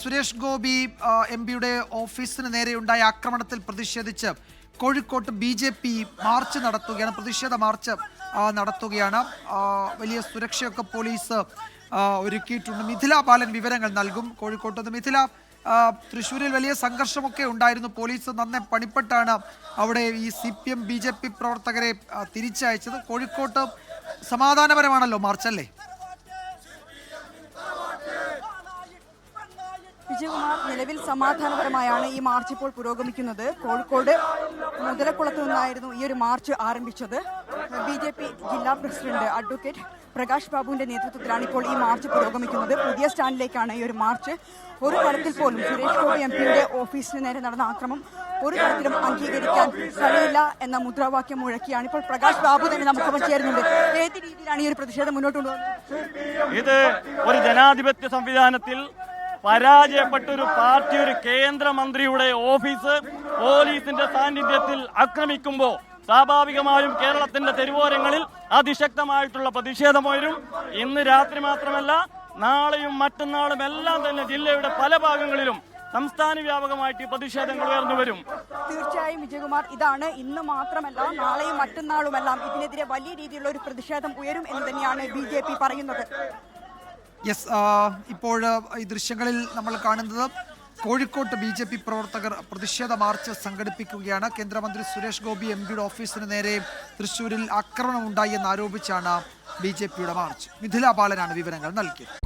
സുരേഷ് ഗോപി എംപിയുടെ ഓഫീസിന് നേരെയുണ്ടായ ആക്രമണത്തിൽ പ്രതിഷേധിച്ച് കോഴിക്കോട്ട് BJP മാർച്ച് നടത്തുകയാണ്, പ്രതിഷേധ മാർച്ച് നടത്തുകയാണ്. വലിയ സുരക്ഷയൊക്കെ പോലീസ് ഒരുക്കിയിട്ടുണ്ട്. മിഥില ബാലൻ വിവരങ്ങൾ നൽകും. കോഴിക്കോട്ട് മിഥില, തൃശ്ശൂരിൽ വലിയ സംഘർഷമൊക്കെ ഉണ്ടായിരുന്നു. പോലീസ് നന്നെ പണിപ്പെട്ടാണ് അവിടെ ഈ CPM BJP പ്രവർത്തകരെ തിരിച്ചയച്ചത്. കോഴിക്കോട്ട് സമാധാനപരമാണല്ലോ മാർച്ചല്ലേ? വിജയകുമാർ, നിലവിൽ സമാധാനപരമായാണ് ഈ മാർച്ച് ഇപ്പോൾ പുരോഗമിക്കുന്നത്. കോഴിക്കോട് മുതലക്കുളത്ത് നിന്നായിരുന്നു ഈ ഒരു മാർച്ച് ആരംഭിച്ചത്. BJP ജില്ലാ പ്രസിഡന്റ് അഡ്വക്കേറ്റ് പ്രകാശ് ബാബുവിന്റെ നേതൃത്വത്തിലാണ് ഇപ്പോൾ ഈ മാർച്ച് പുരോഗമിക്കുന്നത്. പുതിയ സ്റ്റാൻഡിലേക്കാണ് ഈ ഒരു മാർച്ച്. ഒരു തരത്തിൽ പോലും സുരേഷ് ഗോപി MPയുടെ ഓഫീസിന് നേരെ നടന്ന ആക്രമണം ഒരു തരത്തിലും അംഗീകരിക്കാൻ കഴിയില്ല എന്ന മുദ്രാവാക്യം മുഴക്കിയാണ് ഇപ്പോൾ പ്രകാശ് ബാബു തന്നെ നമുക്ക് ചേരുന്നുണ്ട്. ഏത് രീതിയിലാണ് ഈ ഒരു പ്രതിഷേധം മുന്നോട്ട് കൊണ്ടുപോകുന്നത്? ഇത് ഒരു ജനാധിപത്യ സംവിധാനത്തിൽ പരാജയപ്പെട്ട ഒരു പാർട്ടി, ഒരു കേന്ദ്രമന്ത്രിയുടെ ഓഫീസ് പോലീസിന്റെ സാന്നിധ്യത്തിൽ ആക്രമിക്കുമ്പോൾ സ്വാഭാവികമായും കേരളത്തിന്റെ തെരുവോരങ്ങളിൽ അതിശക്തമായിട്ടുള്ള പ്രതിഷേധം വരും. ഇന്ന് രാത്രി മാത്രമല്ല, നാളെയും മറ്റന്നാളും എല്ലാം തന്നെ ജില്ലയുടെ പല ഭാഗങ്ങളിലും സംസ്ഥാന വ്യാപകമായിട്ട് പ്രതിഷേധങ്ങൾ ഉയർന്നു വരും. തീർച്ചയായും വിജയകുമാർ, ഇതാണ് ഇന്ന് മാത്രമല്ല നാളെയും മറ്റന്നാളുമെല്ലാം ഇതിനെതിരെ വലിയ രീതിയിലുള്ള ഒരു പ്രതിഷേധം ഉയരും എന്ന് തന്നെയാണ് BJP പറയുന്നത്. യെസ്, ഇപ്പോൾ ഈ ദൃശ്യങ്ങളിൽ നമ്മൾ കാണുന്നത് കോഴിക്കോട്ട് BJP പ്രവർത്തകർ പ്രതിഷേധ മാർച്ച് സംഘടിപ്പിക്കുകയാണ്. കേന്ദ്രമന്ത്രി സുരേഷ് ഗോപി MPയുടെ ഓഫീസിന് നേരെ തൃശ്ശൂരിൽ ആക്രമണം ഉണ്ടായി എന്നാരോപിച്ചാണ് BJPയുടെ മാർച്ച്. മിഥില ബാലനാണ് വിവരങ്ങൾ നൽകിയത്.